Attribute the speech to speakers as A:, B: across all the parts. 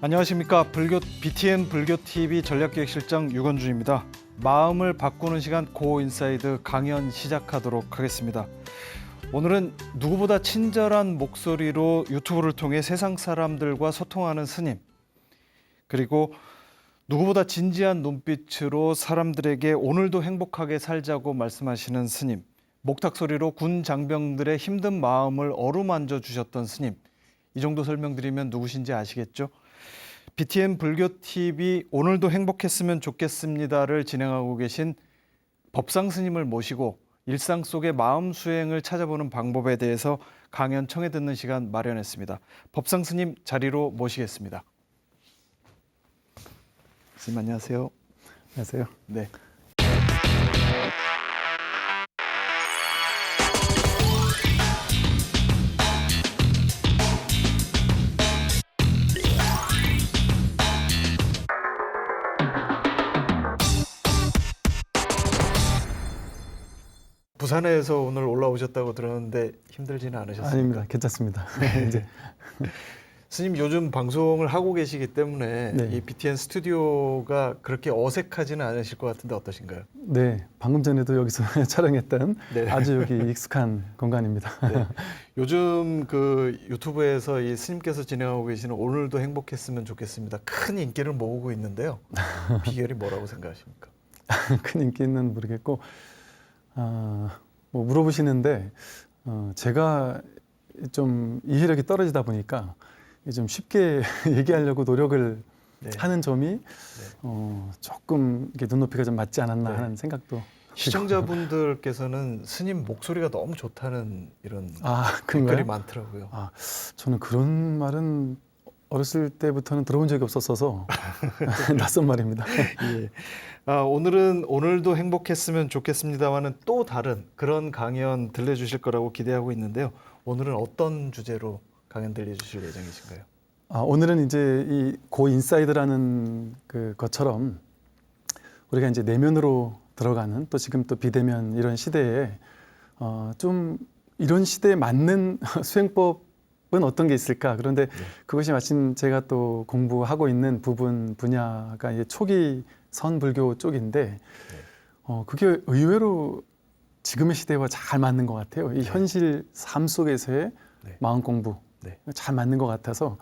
A: 안녕하십니까. BTN 불교TV 전략기획실장 유건준입니다. 마음을 바꾸는 시간 고인사이드 강연 시작하도록 하겠습니다. 오늘은 누구보다 친절한 목소리로 유튜브를 통해 세상 사람들과 소통하는 스님, 그리고 누구보다 진지한 눈빛으로 사람들에게 오늘도 행복하게 살자고 말씀하시는 스님, 목탁소리로 군 장병들의 힘든 마음을 어루만져 주셨던 스님, 이 정도 설명드리면 누구신지 아시겠죠? BTN 불교TV 오늘도 행복했으면 좋겠습니다를 진행하고 계신 법상 스님을 모시고 일상 속의 마음 수행을 찾아보는 방법에 대해서 강연 청해 듣는 시간 마련했습니다. 법상 스님 자리로 모시겠습니다. 스님 안녕하세요.
B: 안녕하세요.
A: 네. 부산에서 오늘 올라오셨다고 들었는데 힘들지는 않으셨습니까?
B: 아닙니다. 괜찮습니다. 이제
A: 스님 요즘 방송을 하고 계시기 때문에
B: 네.
A: 이 BTN 스튜디오가 그렇게 어색하지는 않으실 것 같은데 어떠신가요?
B: 네, 방금 전에도 여기서 촬영했던
A: 네.
B: 아주 여기 익숙한 공간입니다.
A: 네. 요즘 그 유튜브에서 이 스님께서 진행하고 계시는 오늘도 행복했으면 좋겠습니다. 큰 인기를 모으고 있는데요. 비결이 뭐라고 생각하십니까?
B: 큰 인기는 모르겠고 뭐 물어보시는데 제가 좀 이해력이 떨어지다 보니까 좀 쉽게 얘기하려고 노력을
A: 네.
B: 하는 점이 조금 이렇게 눈높이가 좀 맞지 않았나
A: 네.
B: 하는 생각도.
A: 시청자분들께서는 스님 목소리가 너무 좋다는 이런
B: 그런가요?
A: 댓글이 많더라고요.
B: 저는 그런 말은 어렸을 때부터는 들어본 적이 없었어서 낯선 말입니다.
A: 예. 오늘은 오늘도 행복했으면 좋겠습니다만은 또 다른 그런 강연 들려주실 거라고 기대하고 있는데요. 오늘은 어떤 주제로 강연 들려주실 예정이신가요?
B: 오늘은 이제 이 고인사이드라는 것처럼 우리가 이제 내면으로 들어가는 또 지금 또 비대면 이런 시대에 좀 이런 시대에 맞는 수행법은 어떤 게 있을까? 그런데 그것이 마침 제가 또 공부하고 있는 분야가 이제 초기 선불교 쪽인데 그게 의외로 지금의 시대와 잘 맞는 것 같아요. 이 현실 삶 속에서의 마음 공부 잘 맞는 것 같아서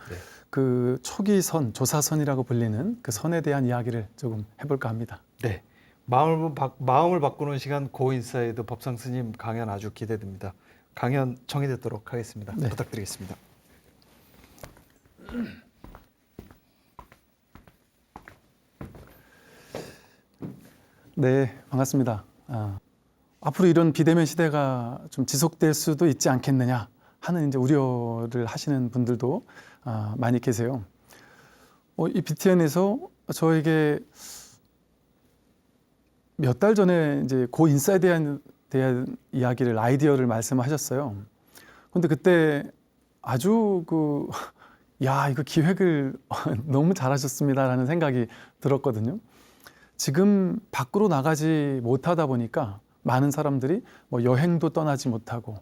B: 그 초기 선, 조사선이라고 불리는 그 선에 대한 이야기를 조금 해볼까 합니다.
A: 네, 마음을 바꾸는 시간 고인사이드 법상 스님 강연 아주 기대됩니다. 강연 청해듣도록 하겠습니다.
B: 네.
A: 부탁드리겠습니다.
B: 네, 반갑습니다. 앞으로 이런 비대면 시대가 좀 지속될 수도 있지 않겠느냐 하는 이제 우려를 하시는 분들도 많이 계세요. 이 BTN에서 저에게 몇 달 전에 이제 고인사이드에 대한 이야기를 아이디어를 말씀하셨어요. 근데 그때 아주 이거 기획을 너무 잘하셨습니다라는 생각이 들었거든요. 지금 밖으로 나가지 못하다 보니까 많은 사람들이 뭐 여행도 떠나지 못하고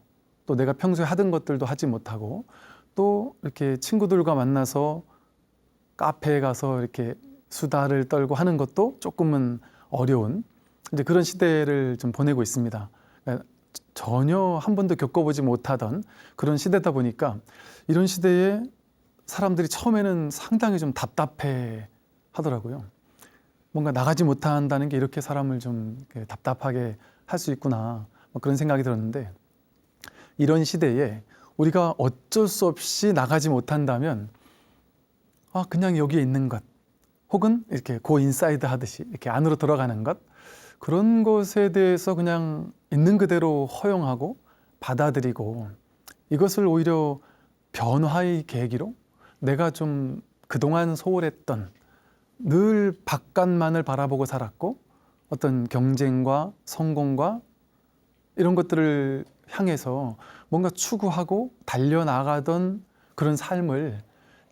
B: 또 내가 평소에 하던 것들도 하지 못하고 또 이렇게 친구들과 만나서 카페에 가서 이렇게 수다를 떨고 하는 것도 조금은 어려운 이제 그런 시대를 좀 보내고 있습니다. 그러니까 전혀 한 번도 겪어보지 못하던 그런 시대다 보니까 이런 시대에 사람들이 처음에는 상당히 좀 답답해 하더라고요. 뭔가 나가지 못한다는 게 이렇게 사람을 좀 답답하게 할 수 있구나 그런 생각이 들었는데 이런 시대에 우리가 어쩔 수 없이 나가지 못한다면 그냥 여기에 있는 것 혹은 이렇게 고인사이드 하듯이 이렇게 안으로 들어가는 것 그런 것에 대해서 그냥 있는 그대로 허용하고 받아들이고 이것을 오히려 변화의 계기로 내가 좀 그동안 소홀했던 늘 바깥만을 바라보고 살았고 어떤 경쟁과 성공과 이런 것들을 향해서 뭔가 추구하고 달려나가던 그런 삶을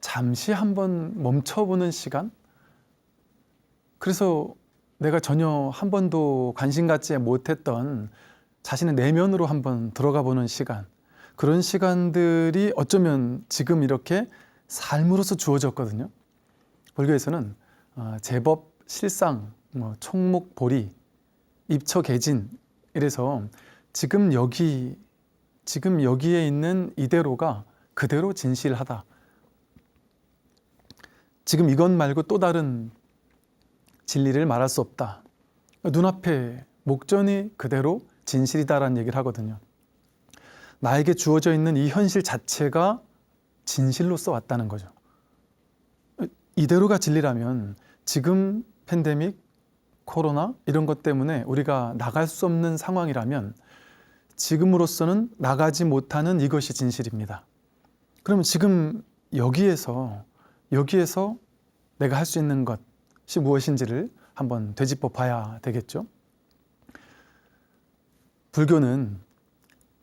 B: 잠시 한번 멈춰보는 시간? 그래서 내가 전혀 한 번도 관심 갖지 못했던 자신의 내면으로 한번 들어가 보는 시간, 그런 시간들이 어쩌면 지금 이렇게 삶으로서 주어졌거든요. 불교에서는 제법, 실상, 총목, 보리, 입처, 개진 이래서 지금 여기에 있는 이대로가 그대로 진실하다. 지금 이것 말고 또 다른 진리를 말할 수 없다. 눈앞에 목전이 그대로 진실이다라는 얘기를 하거든요. 나에게 주어져 있는 이 현실 자체가 진실로서 왔다는 거죠. 이대로가 진리라면 지금 팬데믹, 코로나 이런 것 때문에 우리가 나갈 수 없는 상황이라면 지금으로서는 나가지 못하는 이것이 진실입니다. 그러면 지금 여기에서 내가 할 수 있는 것이 무엇인지를 한번 되짚어 봐야 되겠죠. 불교는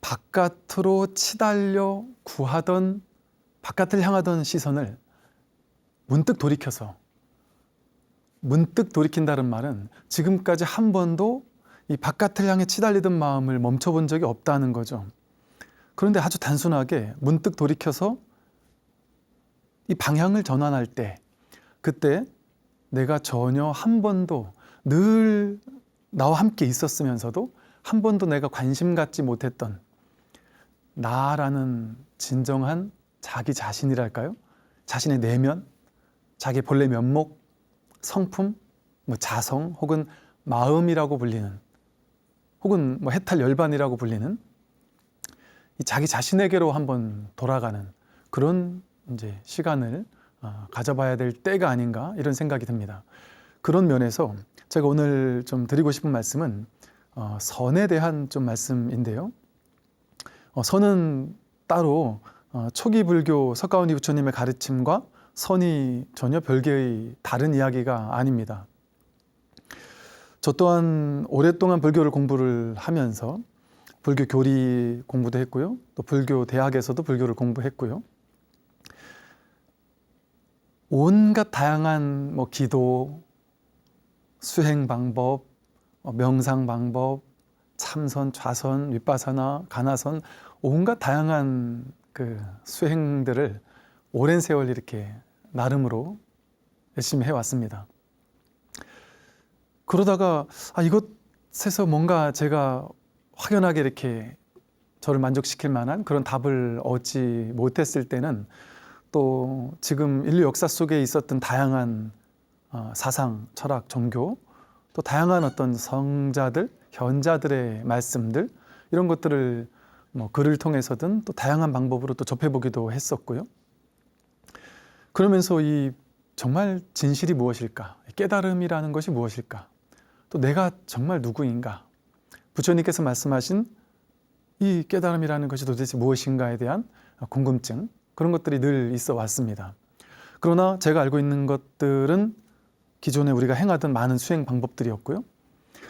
B: 바깥으로 치달려 구하던, 바깥을 향하던 시선을 문득 돌이킨다는 말은 지금까지 한 번도 이 바깥을 향해 치달리던 마음을 멈춰본 적이 없다는 거죠. 그런데 아주 단순하게 문득 돌이켜서 이 방향을 전환할 때, 그때 내가 전혀 한 번도, 늘 나와 함께 있었으면서도 한 번도 내가 관심 갖지 못했던 나라는 진정한 자기 자신이랄까요? 자신의 내면, 자기 본래 면목, 성품, 자성 혹은 마음이라고 불리는, 혹은 해탈 열반이라고 불리는 이 자기 자신에게로 한번 돌아가는 그런 이제 시간을 가져봐야 될 때가 아닌가 이런 생각이 듭니다. 그런 면에서 제가 오늘 좀 드리고 싶은 말씀은 선에 대한 좀 말씀인데요. 선은 따로 초기 불교 석가모니 부처님의 가르침과 선이 전혀 별개의 다른 이야기가 아닙니다. 저 또한 오랫동안 불교를 공부를 하면서 불교 교리 공부도 했고요. 또 불교 대학에서도 불교를 공부했고요. 온갖 다양한 기도, 수행 방법, 명상 방법, 참선, 좌선, 윗바사나, 가나선 온갖 다양한 그 수행들을 오랜 세월 이렇게 나름으로 열심히 해왔습니다. 그러다가 이것에서 뭔가 제가 확연하게 이렇게 저를 만족시킬 만한 그런 답을 얻지 못했을 때는 또 지금 인류 역사 속에 있었던 다양한 사상, 철학, 종교, 또 다양한 어떤 성자들, 현자들의 말씀들 이런 것들을 글을 통해서든 또 다양한 방법으로 또 접해보기도 했었고요. 그러면서 이 정말 진실이 무엇일까? 깨달음이라는 것이 무엇일까? 또 내가 정말 누구인가? 부처님께서 말씀하신 이 깨달음이라는 것이 도대체 무엇인가에 대한 궁금증, 그런 것들이 늘 있어 왔습니다. 그러나 제가 알고 있는 것들은 기존에 우리가 행하던 많은 수행 방법들이었고요.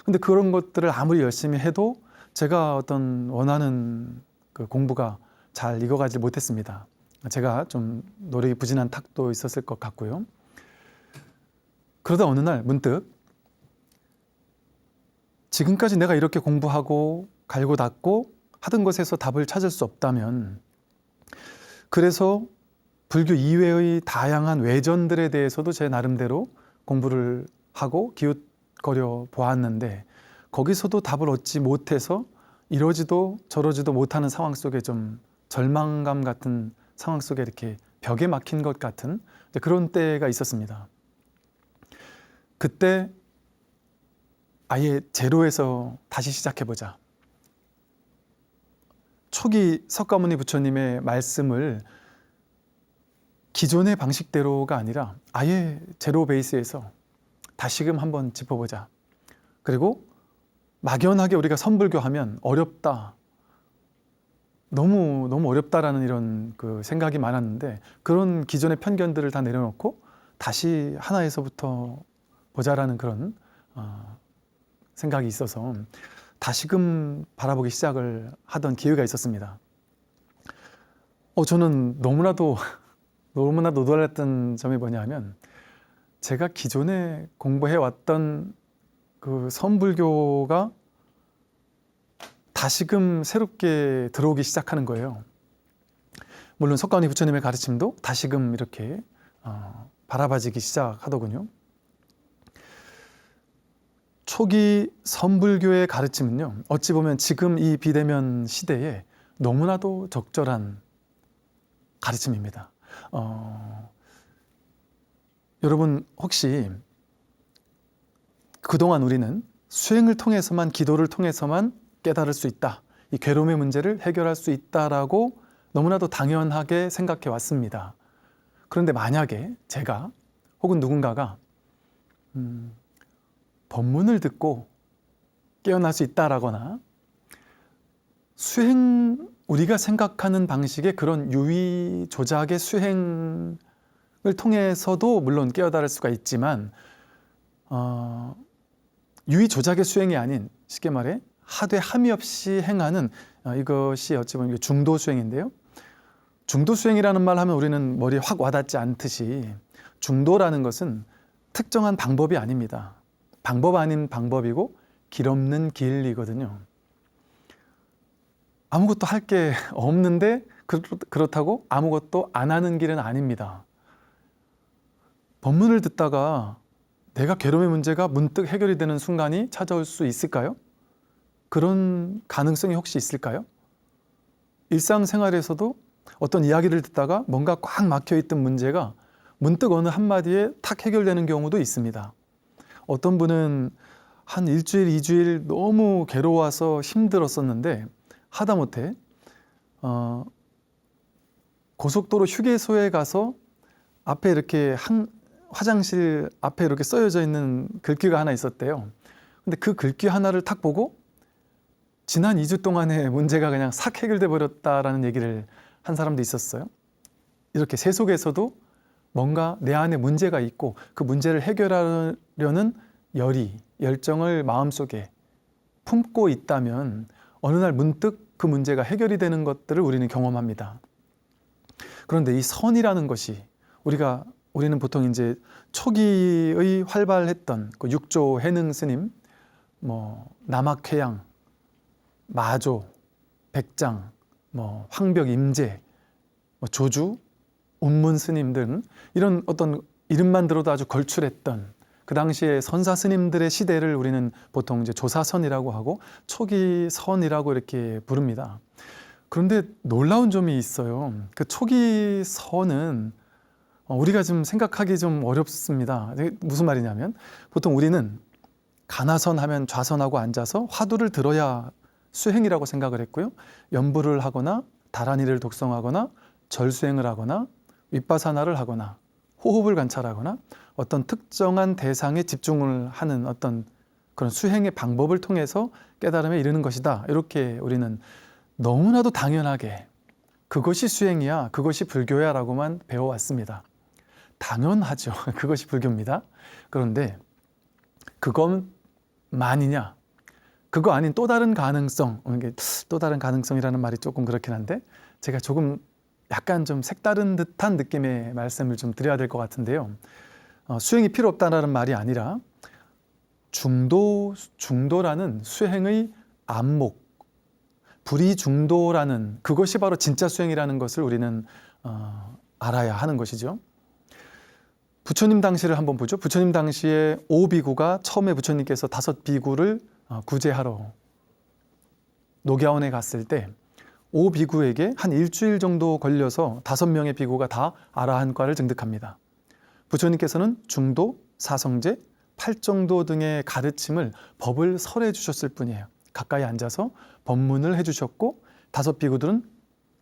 B: 근데 그런 것들을 아무리 열심히 해도 제가 어떤 원하는 그 공부가 잘 익어가지 못했습니다. 제가 좀 노력이 부진한 탁도 있었을 것 같고요. 그러다 어느 날 문득 지금까지 내가 이렇게 공부하고 갈고 닦고 하던 것에서 답을 찾을 수 없다면, 그래서 불교 이외의 다양한 외전들에 대해서도 제 나름대로 공부를 하고 기웃거려 보았는데 거기서도 답을 얻지 못해서 이러지도 저러지도 못하는 상황 속에 좀 절망감 같은 상황 속에 이렇게 벽에 막힌 것 같은 그런 때가 있었습니다. 그때 아예 제로에서 다시 시작해보자. 초기 석가모니 부처님의 말씀을 기존의 방식대로가 아니라 아예 제로 베이스에서 다시금 한번 짚어보자. 그리고 막연하게 우리가 선불교하면 어렵다, 너무 어렵다라는 이런 그 생각이 많았는데 그런 기존의 편견들을 다 내려놓고 다시 하나에서부터 보자라는 그런 생각이 있어서 다시금 바라보기 시작을 하던 기회가 있었습니다. 저는 너무나도 놀랐던 점이 뭐냐면 제가 기존에 공부해왔던 그 선불교가 다시금 새롭게 들어오기 시작하는 거예요. 물론 석가모니 부처님의 가르침도 다시금 이렇게 바라봐지기 시작하더군요. 초기 선불교의 가르침은요, 어찌 보면 지금 이 비대면 시대에 너무나도 적절한 가르침입니다. 여러분 혹시 그동안 우리는 수행을 통해서만, 기도를 통해서만 깨달을 수 있다, 이 괴로움의 문제를 해결할 수 있다라고 너무나도 당연하게 생각해 왔습니다. 그런데 만약에 제가 혹은 누군가가 법문을 듣고 깨어날 수 있다라거나 수행, 우리가 생각하는 방식의 그런 유의 조작의 수행을 통해서도 물론 깨어날 수가 있지만 유의 조작의 수행이 아닌, 쉽게 말해 하되 함이 없이 행하는, 이것이 어찌 보면 중도 수행인데요. 중도 수행이라는 말 하면 우리는 머리에 확 와닿지 않듯이 중도라는 것은 특정한 방법이 아닙니다. 방법 아닌 방법이고 길 없는 길이거든요. 아무것도 할 게 없는데 그렇다고 아무것도 안 하는 길은 아닙니다. 법문을 듣다가 내가 괴로움의 문제가 문득 해결이 되는 순간이 찾아올 수 있을까요? 그런 가능성이 혹시 있을까요? 일상생활에서도 어떤 이야기를 듣다가 뭔가 꽉 막혀있던 문제가 문득 어느 한마디에 탁 해결되는 경우도 있습니다. 어떤 분은 한 일주일, 2주일 너무 괴로워서 힘들었었는데 하다못해 고속도로 휴게소에 가서 앞에 이렇게 화장실 앞에 이렇게 써여져 있는 글귀가 하나 있었대요. 근데 그 글귀 하나를 탁 보고 지난 2주 동안의 문제가 그냥 싹 해결돼 버렸다라는 얘기를 한 사람도 있었어요. 이렇게 세속에서도 뭔가 내 안에 문제가 있고 그 문제를 해결하려는 열정을 마음속에 품고 있다면 어느 날 문득 그 문제가 해결이 되는 것들을 우리는 경험합니다. 그런데 이 선이라는 것이 우리는 보통 이제 초기의 활발했던 그 육조 해능 스님, 남학회양, 마조, 백장, 황벽 임재, 조주, 운문 스님 등 이런 어떤 이름만 들어도 아주 걸출했던 그 당시에 선사 스님들의 시대를 우리는 보통 이제 조사선이라고 하고 초기 선이라고 이렇게 부릅니다. 그런데 놀라운 점이 있어요. 그 초기 선은 우리가 좀 생각하기 좀 어렵습니다. 무슨 말이냐면 보통 우리는 가나선 하면 좌선하고 앉아서 화두를 들어야 수행이라고 생각을 했고요. 연부를 하거나 다란이를 독성하거나 절수행을 하거나 윗바사나를 하거나 호흡을 관찰하거나 어떤 특정한 대상에 집중을 하는 어떤 그런 수행의 방법을 통해서 깨달음에 이르는 것이다. 이렇게 우리는 너무나도 당연하게 그것이 수행이야, 그것이 불교야 라고만 배워왔습니다. 당연하죠. 그것이 불교입니다. 그런데 그것만이냐? 그거 아닌 또 다른 가능성, 또 다른 가능성이라는 말이 조금 그렇긴 한데 제가 조금 약간 좀 색다른 듯한 느낌의 말씀을 좀 드려야 될 것 같은데요. 수행이 필요 없다는 말이 아니라 중도라는 수행의 안목, 불이중도라는 그것이 바로 진짜 수행이라는 것을 우리는 알아야 하는 것이죠. 부처님 당시를 한번 보죠. 부처님 당시에 5비구가 처음에 부처님께서 5비구를 구제하러 녹야원에 갔을 때 5비구에게 한 일주일 정도 걸려서 5명의 비구가 다 아라한과를 증득합니다. 부처님께서는 중도, 사성제, 팔정도 등의 가르침을 법을 설해 주셨을 뿐이에요. 가까이 앉아서 법문을 해주셨고 5비구들은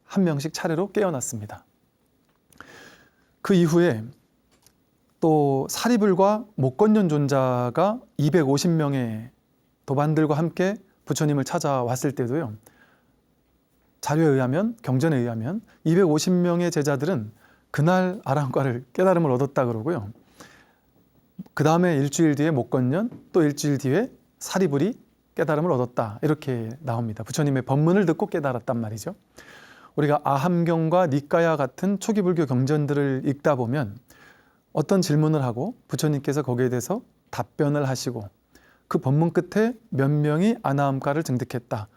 B: 한 명씩 차례로 깨어났습니다. 그 이후에 또 사리불과 목건년 존자가 250명의 도반들과 함께 부처님을 찾아왔을 때도요. 자료에 의하면, 경전에 의하면 250명의 제자들은 그날 아라한과를 깨달음을 얻었다 그러고요. 그 다음에 일주일 뒤에 목건년, 또 일주일 뒤에 사리불이 깨달음을 얻었다. 이렇게 나옵니다. 부처님의 법문을 듣고 깨달았단 말이죠. 우리가 아함경과 니까야 같은 초기 불교 경전들을 읽다 보면 어떤 질문을 하고 부처님께서 거기에 대해서 답변을 하시고 그 법문 끝에 몇 명이 아나함과를 증득했다.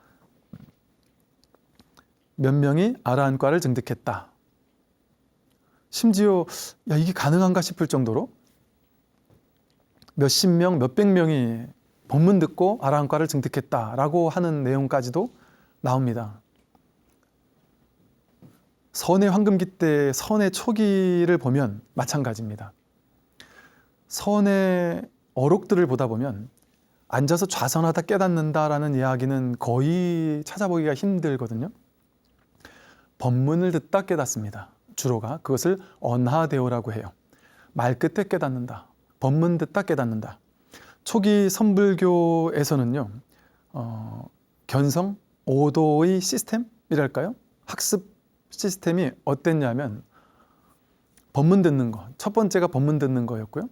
B: 몇 명이 아라한과를 증득했다. 심지어 야, 이게 가능한가 싶을 정도로 몇십 명, 몇백 명이 법문 듣고 아라한과를 증득했다라고 하는 내용까지도 나옵니다. 선의 황금기 때 선의 초기를 보면 마찬가지입니다. 선의 어록들을 보다 보면 앉아서 좌선하다 깨닫는다라는 이야기는 거의 찾아보기가 힘들거든요. 법문을 듣다 깨닫습니다. 주로가 그것을 언하대오라고 해요. 말끝에 깨닫는다. 법문 듣다 깨닫는다. 초기 선불교에서는요, 견성, 오도의 시스템이랄까요? 학습 시스템이 어땠냐면 법문 듣는 거, 첫 번째가 법문 듣는 거였고요.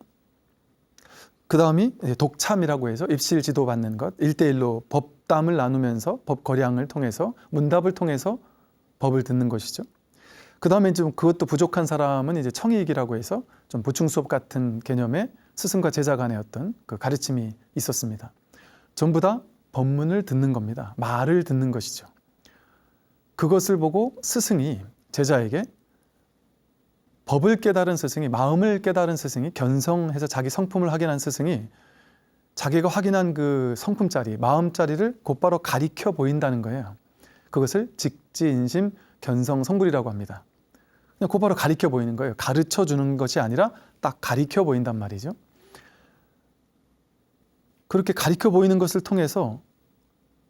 B: 그 다음이 독참이라고 해서 입실 지도 받는 것, 1대1로 법담을 나누면서 법거량을 통해서 문답을 통해서 법을 듣는 것이죠. 그 다음에 좀 그것도 부족한 사람은 이제 청이익이라고 해서 좀 보충 수업 같은 개념의 스승과 제자 간의 어떤 그 가르침이 있었습니다. 전부 다 법문을 듣는 겁니다. 말을 듣는 것이죠. 그것을 보고 스승이 제자에게 법을 깨달은 스승이, 마음을 깨달은 스승이, 견성해서 자기 성품을 확인한 스승이 자기가 확인한 그 성품짜리, 마음짜리를 곧바로 가리켜 보인다는 거예요. 그것을 직지인심 견성 성불이라고 합니다. 그냥 곧바로 가리켜 보이는 거예요. 가르쳐 주는 것이 아니라 딱 가리켜 보인단 말이죠. 그렇게 가리켜 보이는 것을 통해서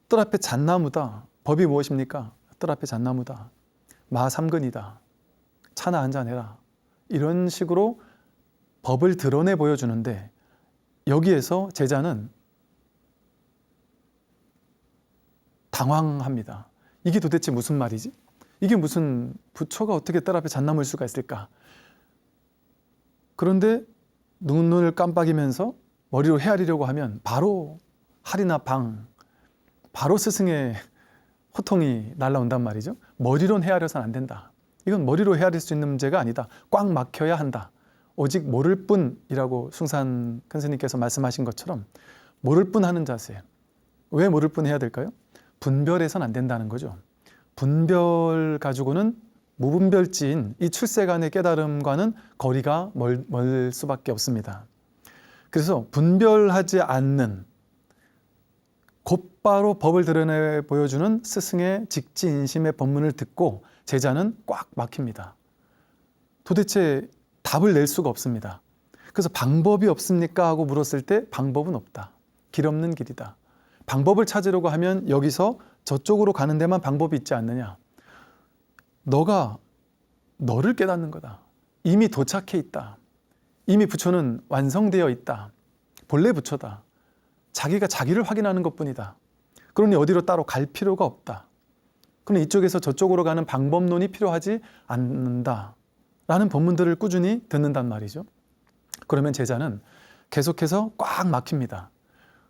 B: 뜰 앞에 잣나무다. 법이 무엇입니까? 뜰 앞에 잣나무다. 마삼근이다. 차나 한잔 해라. 이런 식으로 법을 드러내 보여주는데 여기에서 제자는 당황합니다. 이게 도대체 무슨 말이지? 이게 무슨 부처가 어떻게 뜰 앞에 잣나무일 수가 있을까? 그런데 눈을 깜빡이면서 머리로 헤아리려고 하면 바로 할이나 방, 바로 스승의 호통이 날라온단 말이죠. 머리론 헤아려서는 안 된다. 이건 머리로 헤아릴 수 있는 문제가 아니다. 꽉 막혀야 한다. 오직 모를 뿐이라고 숭산 큰 스님께서 말씀하신 것처럼 모를 뿐 하는 자세. 왜 모를 뿐 해야 될까요? 분별해서는 안 된다는 거죠. 분별 가지고는 무분별지인 이 출세간의 깨달음과는 거리가 멀 수밖에 없습니다. 그래서 분별하지 않는 곧바로 법을 드러내 보여주는 스승의 직지인심의 법문을 듣고 제자는 꽉 막힙니다. 도대체 답을 낼 수가 없습니다. 그래서 방법이 없습니까? 하고 물었을 때 방법은 없다. 길 없는 길이다. 방법을 찾으려고 하면 여기서 저쪽으로 가는 데만 방법이 있지 않느냐. 너가 너를 깨닫는 거다. 이미 도착해 있다. 이미 부처는 완성되어 있다. 본래 부처다. 자기가 자기를 확인하는 것뿐이다. 그러니 어디로 따로 갈 필요가 없다. 그러니 이쪽에서 저쪽으로 가는 방법론이 필요하지 않는다. 라는 법문들을 꾸준히 듣는단 말이죠. 그러면 제자는 계속해서 꽉 막힙니다.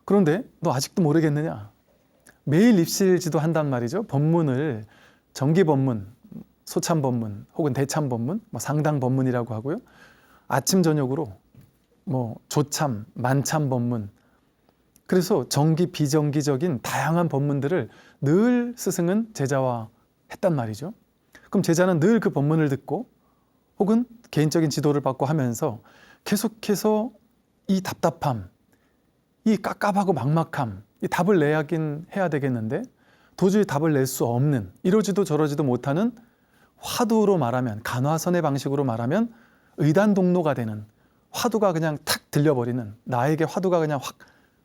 B: 그런데 너 아직도 모르겠느냐? 매일 입실지도 한단 말이죠. 법문을 정기법문, 소참법문 혹은 대참법문, 상당법문이라고 하고요. 아침 저녁으로 조참, 만참법문. 그래서 정기, 비정기적인 다양한 법문들을 늘 스승은 제자와 했단 말이죠. 그럼 제자는 늘 그 법문을 듣고 혹은 개인적인 지도를 받고 하면서 계속해서 이 답답함, 이 깝깝하고 막막함, 이 답을 내야긴 해야 되겠는데 도저히 답을 낼 수 없는, 이러지도 저러지도 못하는 화두로 말하면, 간화선의 방식으로 말하면 의단동로가 되는, 화두가 그냥 탁 들려버리는, 나에게 화두가 그냥 확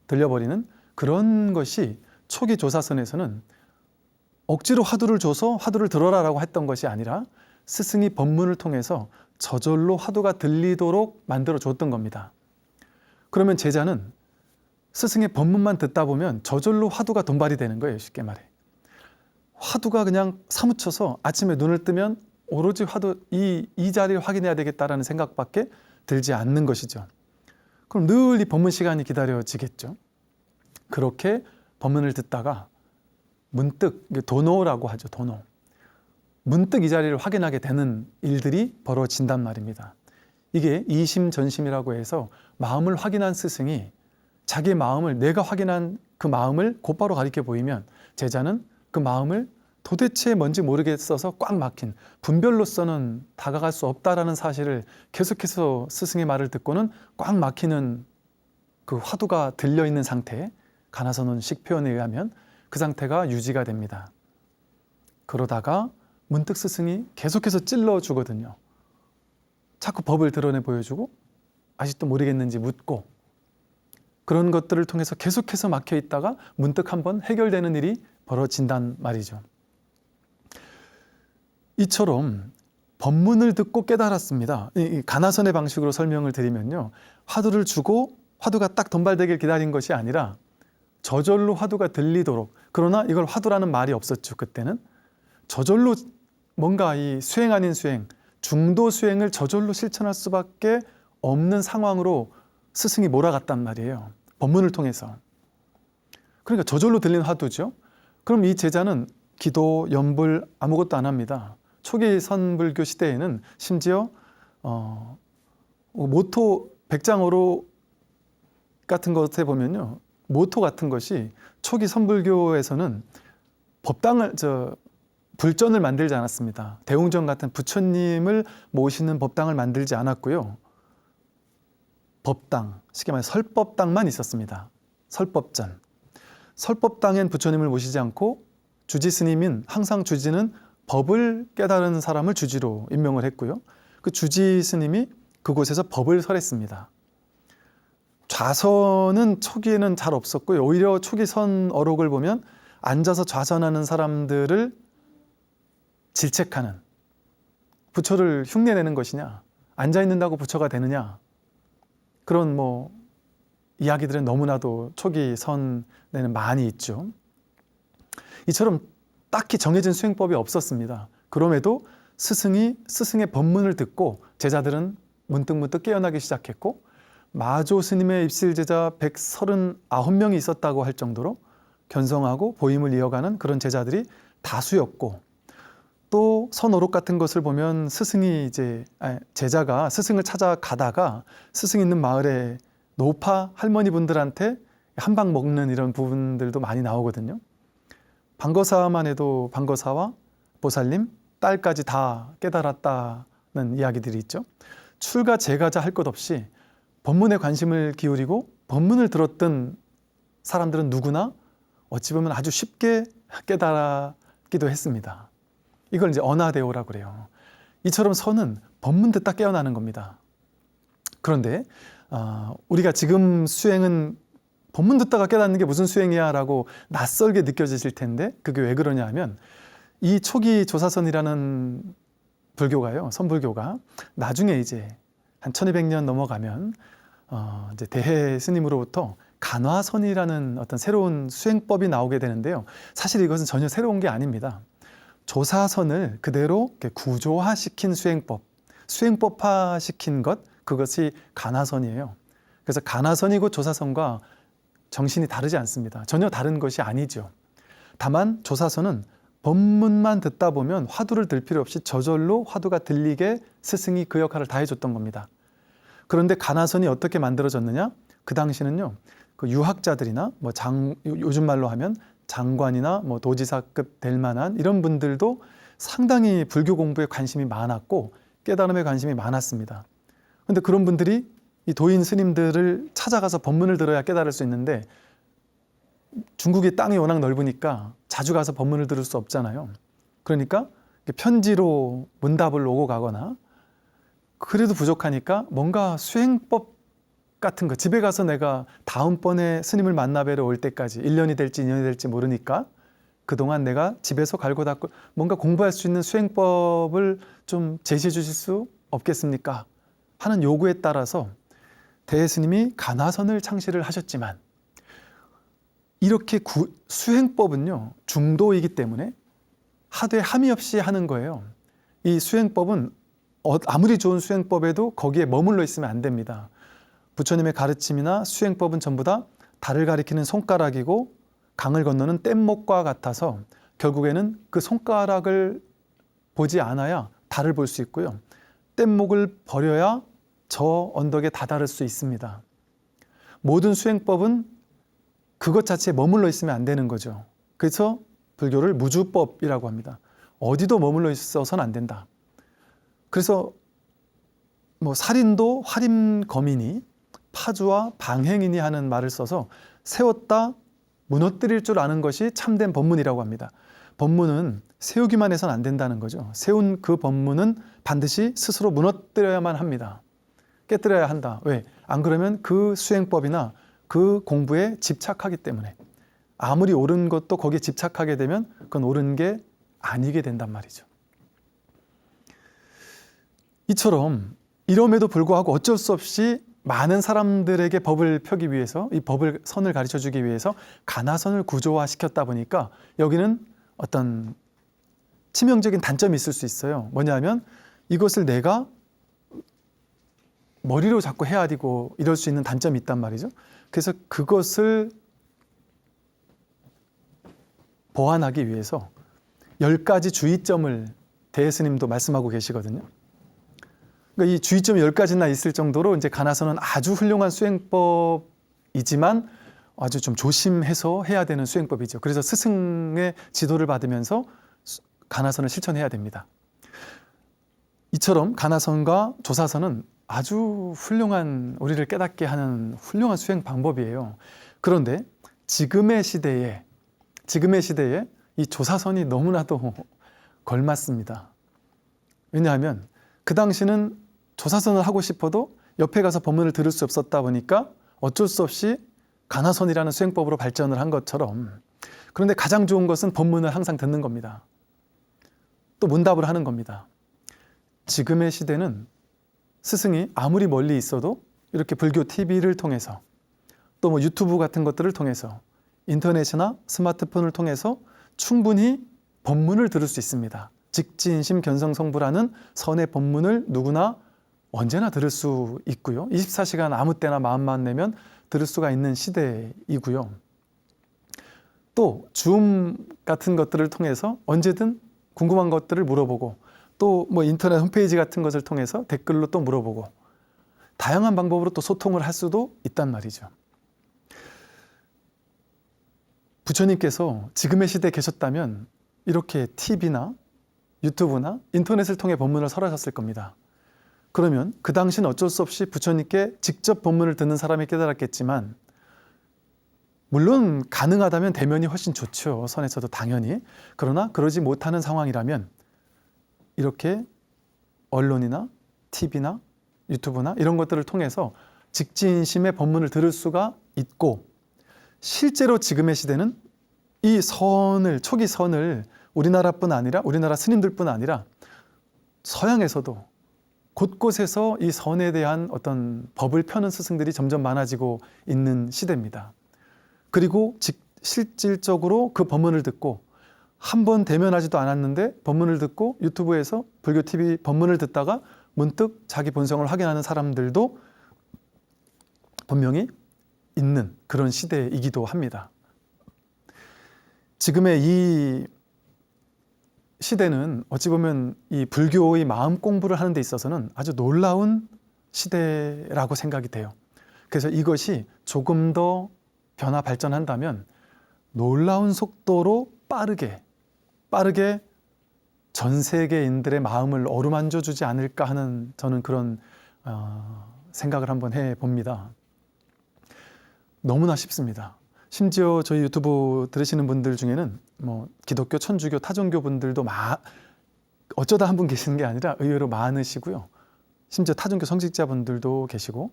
B: 들려버리는 그런 것이 초기 조사선에서는 억지로 화두를 줘서 화두를 들어라라고 했던 것이 아니라 스승이 법문을 통해서 저절로 화두가 들리도록 만들어 줬던 겁니다. 그러면 제자는 스승의 법문만 듣다 보면 저절로 화두가 돈발이 되는 거예요. 쉽게 말해. 화두가 그냥 사무쳐서 아침에 눈을 뜨면 오로지 화두 이 자리를 확인해야 되겠다라는 생각밖에 들지 않는 것이죠. 그럼 늘 이 법문 시간이 기다려지겠죠. 그렇게 법문을 듣다가 문득, 도노라고 하죠. 도노. 문득 이 자리를 확인하게 되는 일들이 벌어진단 말입니다. 이게 이심전심이라고 해서 마음을 확인한 스승이 자기 마음을, 내가 확인한 그 마음을 곧바로 가리켜 보이면 제자는 그 마음을 도대체 뭔지 모르겠어서 꽉 막힌, 분별로서는 다가갈 수 없다라는 사실을 계속해서 스승의 말을 듣고는 꽉 막히는 그 화두가 들려있는 상태, 가나선언식 표현에 의하면 그 상태가 유지가 됩니다. 그러다가 문득 스승이 계속해서 찔러주거든요. 자꾸 법을 드러내 보여주고 아직도 모르겠는지 묻고, 그런 것들을 통해서 계속해서 막혀 있다가 문득 한번 해결되는 일이 벌어진단 말이죠. 이처럼 법문을 듣고 깨달았습니다. 이 가나선의 방식으로 설명을 드리면요, 화두를 주고 화두가 딱 don발되길 기다린 것이 아니라 저절로 화두가 들리도록, 그러나 이걸 화두라는 말이 없었죠. 그때는 저절로 뭔가 이 수행 아닌 수행, 중도 수행을 저절로 실천할 수밖에 없는 상황으로 스승이 몰아갔단 말이에요. 법문을 통해서. 그러니까 저절로 들린 화두죠. 그럼 이 제자는 기도, 염불 아무것도 안 합니다. 초기 선불교 시대에는 심지어 모토 백장어로 같은 것에 보면요, 모토 같은 것이 초기 선불교에서는 불전을 만들지 않았습니다. 대웅전 같은 부처님을 모시는 법당을 만들지 않았고요. 법당, 쉽게 말해 설법당만 있었습니다. 설법전. 설법당엔 부처님을 모시지 않고 주지 스님인, 항상 주지는 법을 깨달은 사람을 주지로 임명을 했고요. 그 주지 스님이 그곳에서 법을 설했습니다. 좌선은 초기에는 잘 없었고요. 오히려 초기 선 어록을 보면 앉아서 좌선하는 사람들을 질책하는, 부처를 흉내내는 것이냐, 앉아 있는다고 부처가 되느냐, 그런 이야기들은 너무나도 초기 선에는 많이 있죠. 이처럼 딱히 정해진 수행법이 없었습니다. 그럼에도 스승의 법문을 듣고 제자들은 문득문득 깨어나기 시작했고, 마조 스님의 입실 제자 139명이 있었다고 할 정도로 견성하고 보임을 이어가는 그런 제자들이 다수였고, 또 선오록 같은 것을 보면 제자가 스승을 찾아가다가 스승 있는 마을에 노파 할머니 분들한테 한방 먹는 이런 부분들도 많이 나오거든요. 방거사만 해도 방거사와 보살님, 딸까지 다 깨달았다는 이야기들이 있죠. 출가 제가자 할 것 없이 법문에 관심을 기울이고 법문을 들었던 사람들은 누구나 어찌 보면 아주 쉽게 깨달았기도 했습니다. 이걸 이제 언하대오라고 그래요. 이처럼 선은 법문 듣다 깨어나는 겁니다. 그런데 우리가 지금 수행은 법문 듣다가 깨닫는 게 무슨 수행이야 라고 낯설게 느껴지실 텐데, 그게 왜 그러냐 하면 이 초기 조사선이라는 불교가요, 선불교가 나중에 이제 한 1200년 넘어가면 이제 대해 스님으로부터 간화선이라는 어떤 새로운 수행법이 나오게 되는데요. 사실 이것은 전혀 새로운 게 아닙니다. 조사선을 그대로 이렇게 구조화시킨 수행법, 수행법화시킨 것, 그것이 간화선이에요. 그래서 간화선이고 조사선과 정신이 다르지 않습니다. 전혀 다른 것이 아니죠. 다만 조사선은 법문만 듣다 보면 화두를 들 필요 없이 저절로 화두가 들리게 스승이 그 역할을 다 해줬던 겁니다. 그런데 간화선이 어떻게 만들어졌느냐? 그 당시는요, 그 유학자들이나 요즘 말로 하면 장관이나 도지사급 될 만한 이런 분들도 상당히 불교 공부에 관심이 많았고 깨달음에 관심이 많았습니다. 그런데 그런 분들이 이 도인 스님들을 찾아가서 법문을 들어야 깨달을 수 있는데, 중국의 땅이 워낙 넓으니까 자주 가서 법문을 들을 수 없잖아요. 그러니까 편지로 문답을 오고 가거나, 그래도 부족하니까 뭔가 수행법 같은 거, 집에 가서 내가 다음번에 스님을 만나 뵈러 올 때까지 1년이 될지 2년이 될지 모르니까 그동안 내가 집에서 갈고 닦고 뭔가 공부할 수 있는 수행법을 좀 제시해 주실 수 없겠습니까? 하는 요구에 따라서 대스님이 간화선을 창시를 하셨지만, 이렇게 수행법은요 중도이기 때문에 하되 함이 없이 하는 거예요. 이 수행법은 아무리 좋은 수행법에도 거기에 머물러 있으면 안 됩니다. 부처님의 가르침이나 수행법은 전부 다 달을 가리키는 손가락이고 강을 건너는 뗏목과 같아서 결국에는 그 손가락을 보지 않아야 달을 볼 수 있고요, 뗏목을 버려야 저 언덕에 다다를 수 있습니다. 모든 수행법은 그것 자체에 머물러 있으면 안 되는 거죠. 그래서 불교를 무주법이라고 합니다. 어디도 머물러 있어서는 안 된다. 그래서 뭐 살인도 활임거민이 파주와 방행이니 하는 말을 써서 세웠다 무너뜨릴 줄 아는 것이 참된 법문이라고 합니다. 법문은 세우기만 해서는 안 된다는 거죠. 세운 그 법문은 반드시 스스로 무너뜨려야만 합니다. 깨뜨려야 한다. 왜? 안 그러면 그 수행법이나 그 공부에 집착하기 때문에 아무리 옳은 것도 거기에 집착하게 되면 그건 옳은 게 아니게 된단 말이죠. 이처럼 이럼에도 불구하고 어쩔 수 없이 많은 사람들에게 법을 펴기 위해서 이 법을 선을 가르쳐 주기 위해서 가나선을 구조화시켰다 보니까 여기는 어떤 치명적인 단점이 있을 수 있어요. 뭐냐면 이것을 내가 머리로 자꾸 헤아리고 이럴 수 있는 단점이 있단 말이죠. 그래서 그것을 보완하기 위해서 10가지 주의점을 대스님도 말씀하고 계시거든요. 그러니까 이 주의점이 10가지나 있을 정도로 이제 가나선은 아주 훌륭한 수행법이지만 아주 좀 조심해서 해야 되는 수행법이죠. 그래서 스승의 지도를 받으면서 가나선을 실천해야 됩니다. 이처럼 가나선과 조사선은 아주 훌륭한, 우리를 깨닫게 하는 훌륭한 수행 방법이에요. 그런데 지금의 시대에 이 조사선이 너무나도 걸맞습니다. 왜냐하면 그 당시는 조사선을 하고 싶어도 옆에 가서 법문을 들을 수 없었다 보니까 어쩔 수 없이 가나선이라는 수행법으로 발전을 한 것처럼, 그런데 가장 좋은 것은 법문을 항상 듣는 겁니다. 또 문답을 하는 겁니다. 지금의 시대는 스승이 아무리 멀리 있어도 이렇게 불교 TV를 통해서 또 뭐 유튜브 같은 것들을 통해서 인터넷이나 스마트폰을 통해서 충분히 법문을 들을 수 있습니다. 직지인심 견성성불하는 선의 법문을 누구나 언제나 들을 수 있고요. 24시간 아무 때나 마음만 내면 들을 수가 있는 시대이고요. 또 줌 같은 것들을 통해서 언제든 궁금한 것들을 물어보고 또 뭐 인터넷 홈페이지 같은 것을 통해서 댓글로 또 물어보고 다양한 방법으로 또 소통을 할 수도 있단 말이죠. 부처님께서 지금의 시대에 계셨다면 이렇게 TV나 유튜브나 인터넷을 통해 법문을 설하셨을 겁니다. 그러면 그 당시는 어쩔 수 없이 부처님께 직접 법문을 듣는 사람이 깨달았겠지만, 물론 가능하다면 대면이 훨씬 좋죠. 선에서도 당연히. 그러나 그러지 못하는 상황이라면 이렇게 언론이나 TV나 유튜브나 이런 것들을 통해서 직지인심의 법문을 들을 수가 있고, 실제로 지금의 시대는 이 선을, 초기 선을 우리나라뿐 아니라 우리나라 스님들뿐 아니라 서양에서도 곳곳에서 이 선에 대한 어떤 법을 펴는 스승들이 점점 많아지고 있는 시대입니다. 그리고 실질적으로 그 법문을 듣고 한 번 대면하지도 않았는데 법문을 듣고 유튜브에서 불교 TV 법문을 듣다가 문득 자기 본성을 확인하는 사람들도 분명히 있는 그런 시대이기도 합니다. 지금의 이 시대는 어찌 보면 이 불교의 마음 공부를 하는 데 있어서는 아주 놀라운 시대라고 생각이 돼요. 그래서 이것이 조금 더 변화 발전한다면 놀라운 속도로 빠르게 전 세계인들의 마음을 어루만져 주지 않을까 하는 저는 그런 생각을 한번 해봅니다. 너무나 쉽습니다. 심지어 저희 유튜브 들으시는 분들 중에는 뭐 기독교, 천주교, 타종교 분들도 어쩌다 한 분 계시는 게 아니라 의외로 많으시고요. 심지어 타종교 성직자분들도 계시고,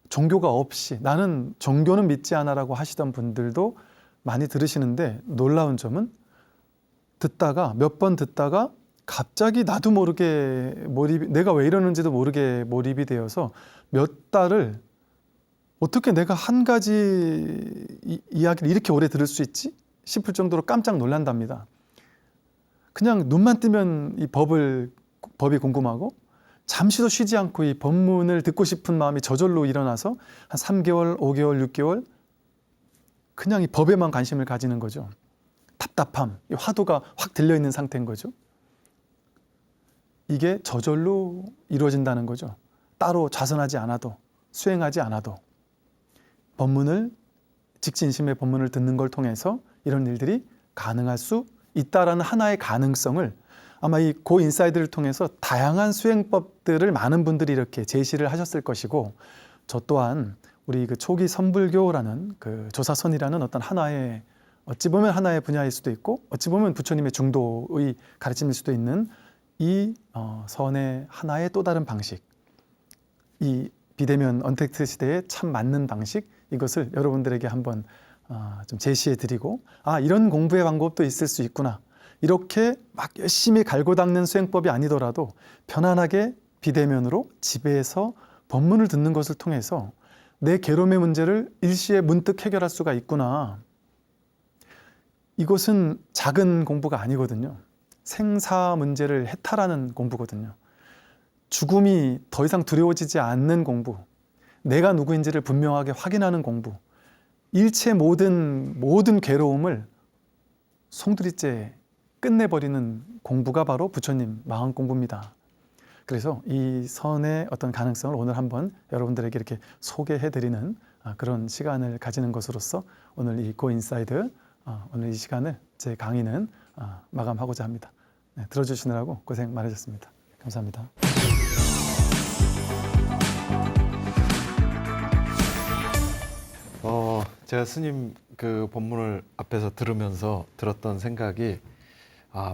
B: 종교가 없이 나는 종교는 믿지 않아라고 하시던 분들도 많이 들으시는데, 놀라운 점은 몇 번 듣다가 갑자기 나도 모르게 내가 왜 이러는지도 모르게 몰입이 되어서 몇 달을 어떻게 내가 한 가지 이야기를 이렇게 오래 들을 수 있지? 싶을 정도로 깜짝 놀란답니다. 그냥 눈만 뜨면 이 법이 궁금하고 잠시도 쉬지 않고 이 법문을 듣고 싶은 마음이 저절로 일어나서 한 3개월, 5개월, 6개월 그냥 이 법에만 관심을 가지는 거죠. 답답함, 이 화두가 확 들려있는 상태인 거죠. 이게 저절로 이루어진다는 거죠. 따로 자선하지 않아도, 수행하지 않아도 직진심의 법문을 듣는 걸 통해서 이런 일들이 가능할 수 있다라는 하나의 가능성을 아마 이 고 인사이드를 통해서 다양한 수행법들을 많은 분들이 이렇게 제시를 하셨을 것이고, 저 또한 우리 그 초기 선불교라는 그 조사선이라는 어떤 하나의, 어찌 보면 하나의 분야일 수도 있고 어찌 보면 부처님의 중도의 가르침일 수도 있는 이 선의 하나의 또 다른 방식, 이 비대면 언택트 시대에 참 맞는 방식, 이것을 여러분들에게 한번 좀 제시해 드리고, 이런 공부의 방법도 있을 수 있구나, 이렇게 막 열심히 갈고 닦는 수행법이 아니더라도 편안하게 비대면으로 집에서 법문을 듣는 것을 통해서 내 괴로움의 문제를 일시에 문득 해결할 수가 있구나. 이것은 작은 공부가 아니거든요. 생사 문제를 해탈하는 공부거든요. 죽음이 더 이상 두려워지지 않는 공부, 내가 누구인지를 분명하게 확인하는 공부, 일체 모든 괴로움을 송두리째 끝내버리는 공부가 바로 부처님 마음 공부입니다. 그래서 이 선의 어떤 가능성을 오늘 한번 여러분들에게 이렇게 소개해드리는 그런 시간을 가지는 것으로서 오늘 이 고 인사이드, 오늘 이 시간을, 제 강의는 마감하고자 합니다. 네, 들어주시느라고 고생 많으셨습니다. 감사합니다.
A: 제가 스님 그 법문을 앞에서 들으면서 들었던 생각이,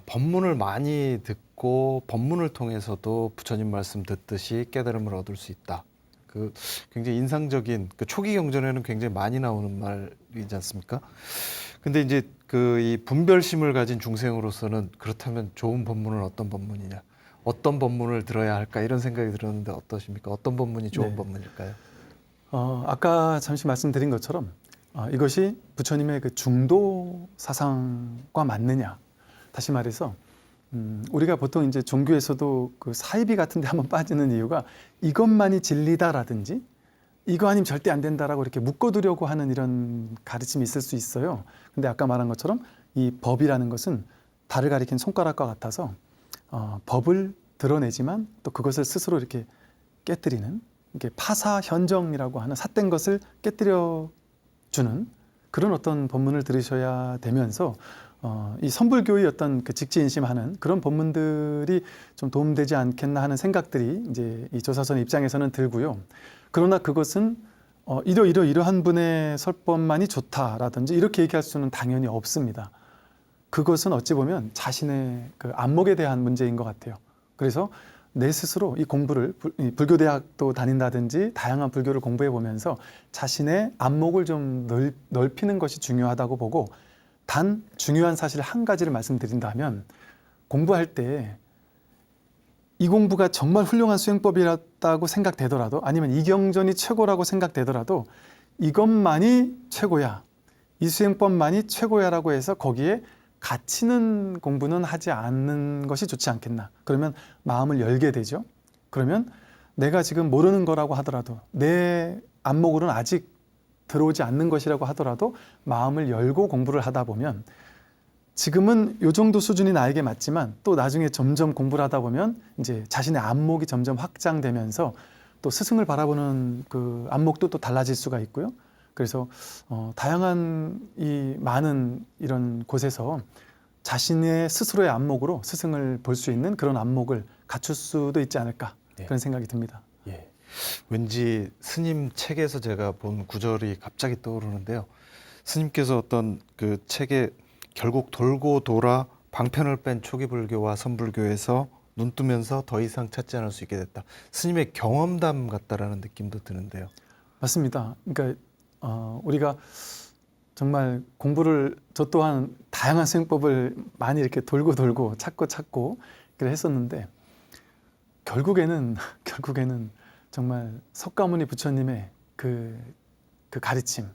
A: 법문을 많이 듣고 법문을 통해서도 부처님 말씀 듣듯이 깨달음을 얻을 수 있다. 그 굉장히 인상적인, 그 초기 경전에는 굉장히 많이 나오는 말이지 않습니까? 근데 이제 그 이 분별심을 가진 중생으로서는, 그렇다면 좋은 법문은 어떤 법문이냐, 어떤 법문을 들어야 할까, 이런 생각이 들었는데 어떠십니까? 어떤 법문이 좋은
B: 네.
A: 법문일까요?
B: 아까 잠시 말씀드린 것처럼 이것이 부처님의 그 중도 사상과 맞느냐. 다시 말해서 우리가 보통 이제 종교에서도 그 사이비 같은 데 한번 빠지는 이유가 이것만이 진리다라든지 이거 아니면 절대 안 된다라고 이렇게 묶어두려고 하는 이런 가르침이 있을 수 있어요. 근데 아까 말한 것처럼 이 법이라는 것은 달을 가리킨 손가락과 같아서 법을 드러내지만 또 그것을 스스로 이렇게 깨뜨리는, 이게 파사현정이라고 하는 삿된 것을 깨뜨려 주는 그런 어떤 법문을 들으셔야 되면서 이 선불교의 어떤 그 직지인심하는 그런 법문들이 좀 도움되지 않겠나 하는 생각들이 이제 이 조사선 입장에서는 들고요. 그러나 그것은 이러한 분의 설법만이 좋다라든지 이렇게 얘기할 수는 당연히 없습니다. 그것은 어찌 보면 자신의 그 안목에 대한 문제인 것 같아요. 그래서 내 스스로 이 공부를, 불교대학도 다닌다든지 다양한 불교를 공부해 보면서 자신의 안목을 좀 넓히는 것이 중요하다고 보고, 단 중요한 사실 한 가지를 말씀드린다면, 공부할 때 이 공부가 정말 훌륭한 수행법이었다고 생각되더라도, 아니면 이 경전이 최고라고 생각되더라도 이것만이 최고야, 이 수행법만이 최고야라고 해서 거기에 갇히는 공부는 하지 않는 것이 좋지 않겠나. 그러면 마음을 열게 되죠. 그러면 내가 지금 모르는 거라고 하더라도, 내 안목으로는 아직 들어오지 않는 것이라고 하더라도 마음을 열고 공부를 하다 보면, 지금은 요 정도 수준이 나에게 맞지만 또 나중에 점점 공부를 하다 보면 이제 자신의 안목이 점점 확장되면서 또 스승을 바라보는 그 안목도 또 달라질 수가 있고요. 그래서 다양한 이 많은 이런 곳에서 자신의 스스로의 안목으로 스승을 볼 수 있는 그런 안목을 갖출 수도 있지 않을까, 그런 생각이 듭니다.
A: 예. 왠지 스님 책에서 제가 본 구절이 갑자기 떠오르는데요. 스님께서 어떤 그 책에 결국 돌고 돌아 방편을 뺀 초기 불교와 선불교에서 눈 뜨면서 더 이상 찾지 않을 수 있게 됐다. 스님의 경험담 같다라는 느낌도 드는데요. 맞습니다.
B: 그러니까 우리가 정말 공부를, 저 또한 다양한 수행법을 많이 이렇게 돌고 찾고 그래 했었는데, 결국에는 정말 석가모니 부처님의 그 가르침,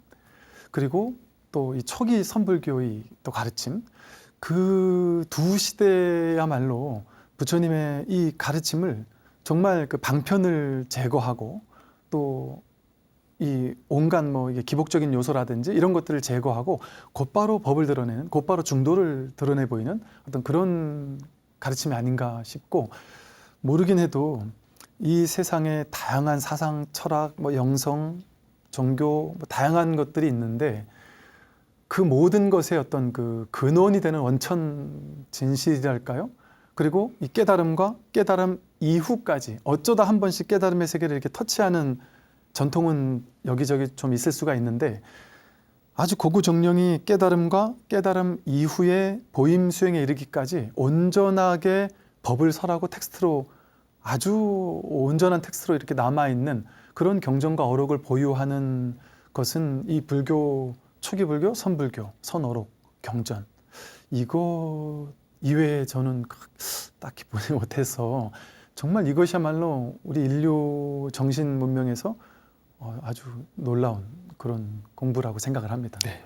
B: 그리고 또 이 초기 선불교의 또 가르침, 그 두 시대야말로 부처님의 이 가르침을 정말 그 방편을 제거하고, 또 이 온갖 이게 기복적인 요소라든지 이런 것들을 제거하고 곧바로 법을 드러내는, 곧바로 중도를 드러내 보이는 어떤 그런 가르침이 아닌가 싶고, 모르긴 해도 이 세상에 다양한 사상, 철학, 영성, 종교, 다양한 것들이 있는데, 그 모든 것의 어떤 그 근원이 되는 원천 진실이랄까요? 그리고 이 깨달음과 깨달음 이후까지 어쩌다 한 번씩 깨달음의 세계를 이렇게 터치하는 전통은 여기저기 좀 있을 수가 있는데, 아주 고구정령이 깨달음과 깨달음 이후의 보임 수행에 이르기까지 온전하게 법을 설하고 텍스트로, 아주 온전한 텍스트로 이렇게 남아있는 그런 경전과 어록을 보유하는 것은 이 불교, 초기 불교, 선불교, 선어록, 경전, 이거 이외에 저는 딱히 보지 못해서 정말 이것이야말로 우리 인류 정신 문명에서 아주 놀라운 그런 공부라고 생각을 합니다.
A: 네.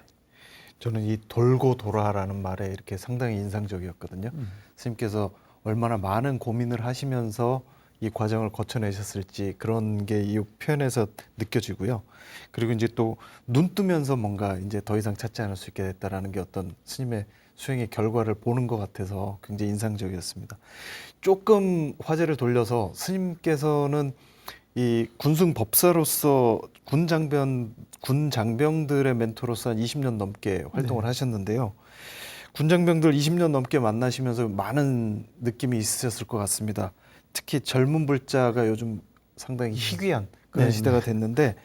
A: 저는 이 돌고 돌아라는 말에 이렇게 상당히 인상적이었거든요. 스님께서 얼마나 많은 고민을 하시면서 이 과정을 거쳐내셨을지 그런 게 이 표현에서 느껴지고요. 그리고 이제 또 눈 뜨면서 뭔가 이제 더 이상 찾지 않을 수 있게 됐다라는 게 어떤 스님의 수행의 결과를 보는 것 같아서 굉장히 인상적이었습니다. 조금 화제를 돌려서 스님께서는 이 군승 법사로서 군 장병들의 멘토로서 한 20년 넘게 활동을
B: 네.
A: 하셨는데요. 군 장병들 20년 넘게 만나시면서 많은 느낌이 있으셨을 것 같습니다. 특히 젊은 불자가 요즘 상당히 희귀한 그런
B: 네,
A: 시대가
B: 네.
A: 됐는데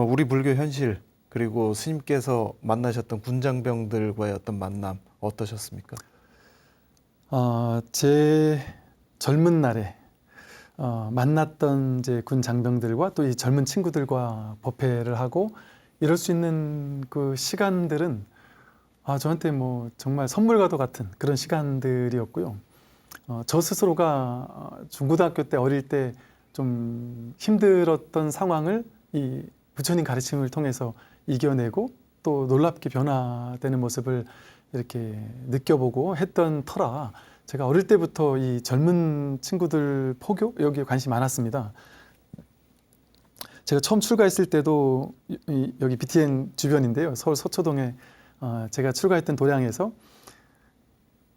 A: 우리 불교 현실 그리고 스님께서 만나셨던 군 장병들과의 어떤 만남 어떠셨습니까?
B: 제 젊은 날에 만났던 이제 군 장병들과 또 이 젊은 친구들과 법회를 하고 이럴 수 있는 그 시간들은 저한테 뭐 정말 선물과도 같은 그런 시간들이었고요. 저 스스로가 중고등학교 때 어릴 때 좀 힘들었던 상황을 이 부처님 가르침을 통해서 이겨내고 또 놀랍게 변화되는 모습을 이렇게 느껴보고 했던 터라 제가 어릴 때부터 이 젊은 친구들 포교 여기에 관심이 많았습니다. 제가 처음 출가했을 때도 여기 BTN 주변인데요. 서울 서초동에 제가 출가했던 도량에서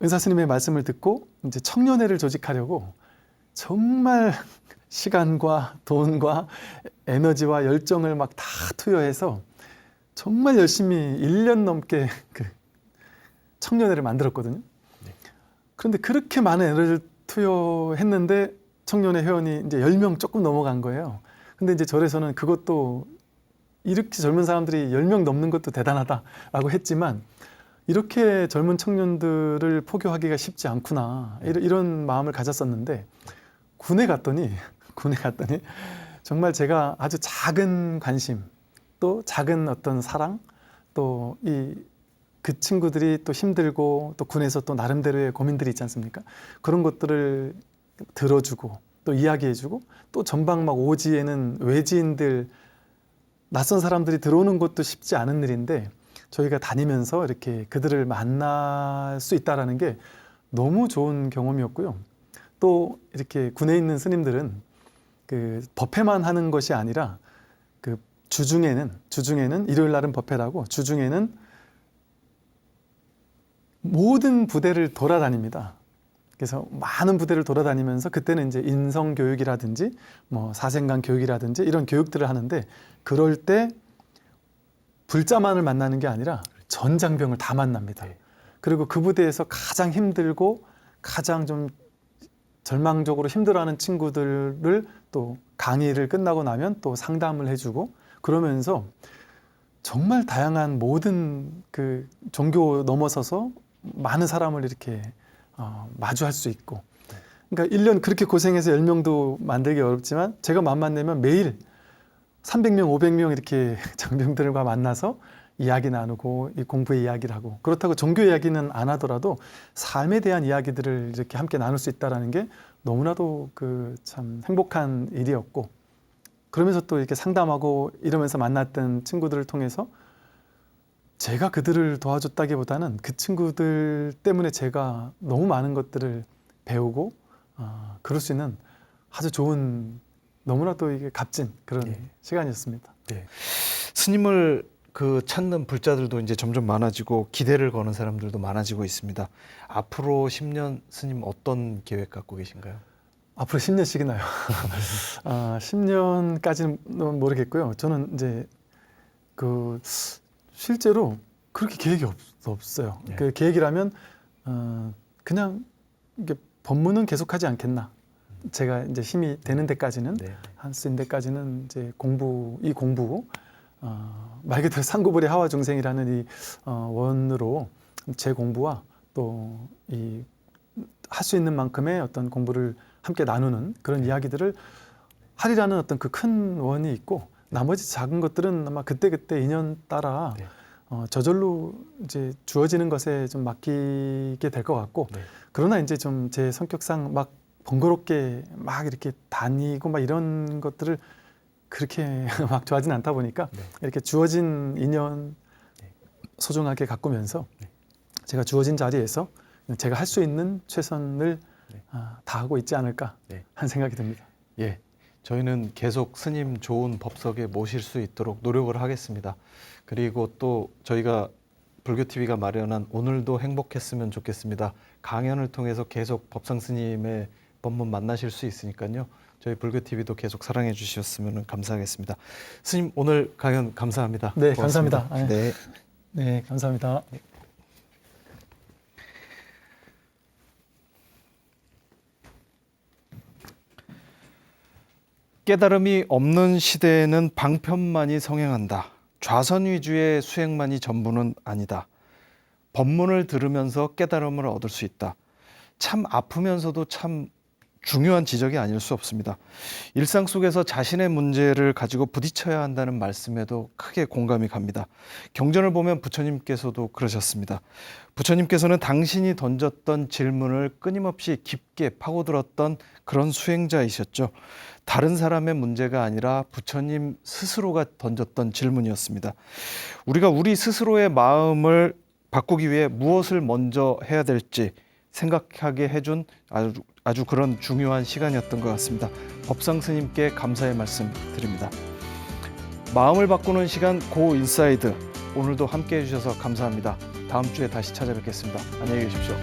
B: 은사 스님의 말씀을 듣고 이제 청년회를 조직하려고 정말 시간과 돈과 에너지와 열정을 막 다 투여해서 정말 열심히 1년 넘게 그 청년회를 만들었거든요. 그런데 그렇게 많은 에너지를 투여했는데 청년회 회원이 이제 10명 조금 넘어간 거예요. 근데 이제 절에서는 그것도 이렇게 젊은 사람들이 10명 넘는 것도 대단하다라고 했지만 이렇게 젊은 청년들을 포교하기가 쉽지 않구나 이런 마음을 가졌었는데 군에 갔더니 정말 제가 아주 작은 관심 또 작은 어떤 사랑 또 그 친구들이 또 힘들고 또 군에서 또 나름대로의 고민들이 있지 않습니까? 그런 것들을 들어주고 또 이야기해주고 또 전방 막 오지에는 외지인들 낯선 사람들이 들어오는 것도 쉽지 않은 일인데 저희가 다니면서 이렇게 그들을 만날 수 있다라는 게 너무 좋은 경험이었고요. 또 이렇게 군에 있는 스님들은 그 법회만 하는 것이 아니라 그 주중에는 일요일 날은 법회라고 주중에는 모든 부대를 돌아다닙니다. 그래서 많은 부대를 돌아다니면서 그때는 이제 인성 교육이라든지 뭐 사생관 교육이라든지 이런 교육들을 하는데 그럴 때 불자만을 만나는 게 아니라 전 장병을 다 만납니다. 그리고 그 부대에서 가장 힘들고 가장 좀 절망적으로 힘들어하는 친구들을 또 강의를 끝나고 나면 또 상담을 해주고 그러면서 정말 다양한 모든 그 종교 넘어서서 많은 사람을 이렇게 마주할 수 있고 그러니까 1년 그렇게 고생해서 10명도 만들기 어렵지만 제가 맘만 내면 매일 300명, 500명 이렇게 장병들과 만나서 이야기 나누고 이 공부의 이야기를 하고 그렇다고 종교 이야기는 안 하더라도 삶에 대한 이야기들을 이렇게 함께 나눌 수 있다는 게 너무나도 그 참 행복한 일이었고 그러면서 또 이렇게 상담하고 이러면서 만났던 친구들을 통해서 제가 그들을 도와줬다기보다는 그 친구들 때문에 제가 너무 많은 것들을 배우고 그럴 수 있는 아주 좋은 너무나도 이게 값진 그런 시간이었습니다.
A: 네. 스님을 그 찾는 불자들도 이제 점점 많아지고 기대를 거는 사람들도 많아지고 있습니다. 앞으로 10년 스님 어떤 계획 갖고 계신가요?
B: 앞으로 10년씩이나요. 10년까지는 모르겠고요. 저는 이제 그 실제로 그렇게 계획이 없어요.
A: 네.
B: 그 계획이라면 그냥 이게 법문은 계속하지 않겠나. 제가 이제 힘이 되는 데까지는
A: 네.
B: 할 수 있는 데까지는 이제 이 공부 말 그대로 상고불의 하와 중생이라는 이 원으로 제 공부와 또 이 할 수 있는 만큼의 어떤 공부를 함께 나누는 그런 이야기들을 하리라는 어떤 그 큰 원이 있고 나머지 작은 것들은 아마 그때그때 인연 따라
A: 네.
B: 저절로 이제 주어지는 것에 좀 맡기게 될 것 같고
A: 네.
B: 그러나 이제 좀 제 성격상 막 번거롭게 막 이렇게 다니고 막 이런 것들을 그렇게 막 좋아하진 않다 보니까
A: 네.
B: 이렇게 주어진 인연
A: 네.
B: 소중하게 가꾸면서
A: 네.
B: 제가 주어진 자리에서 제가 할 수 있는 최선을
A: 네.
B: 다하고 있지 않을까
A: 네.
B: 하는 생각이 듭니다.
A: 예, 저희는 계속 스님 좋은 법석에 모실 수 있도록 노력을 하겠습니다. 그리고 또 저희가 불교TV가 마련한 오늘도 행복했으면 좋겠습니다. 강연을 통해서 계속 법상 스님의 법문 만나실 수 있으니까요. 저희 불교TV도 계속 사랑해 주셨으면 감사하겠습니다. 스님 오늘 강연 감사합니다.
B: 네,
A: 고맙습니다.
B: 감사합니다.
A: 네.
B: 네, 감사합니다.
A: 깨달음이 없는 시대에는 방편만이 성행한다. 좌선 위주의 수행만이 전부는 아니다. 법문을 들으면서 깨달음을 얻을 수 있다. 참 아프면서도 참 중요한 지적이 아닐 수 없습니다. 일상 속에서 자신의 문제를 가지고 부딪혀야 한다는 말씀에도 크게 공감이 갑니다. 경전을 보면 부처님께서도 그러셨습니다. 부처님께서는 당신이 던졌던 질문을 끊임없이 깊게 파고들었던 그런 수행자이셨죠. 다른 사람의 문제가 아니라 부처님 스스로가 던졌던 질문이었습니다. 우리가 우리 스스로의 마음을 바꾸기 위해 무엇을 먼저 해야 될지 생각하게 해준 아주 그런 중요한 시간이었던 것 같습니다. 법상 스님께 감사의 말씀 드립니다. 마음을 바꾸는 시간 고 인사이드, 오늘도 함께 해주셔서 감사합니다. 다음 주에 다시 찾아뵙겠습니다. 안녕히 계십시오.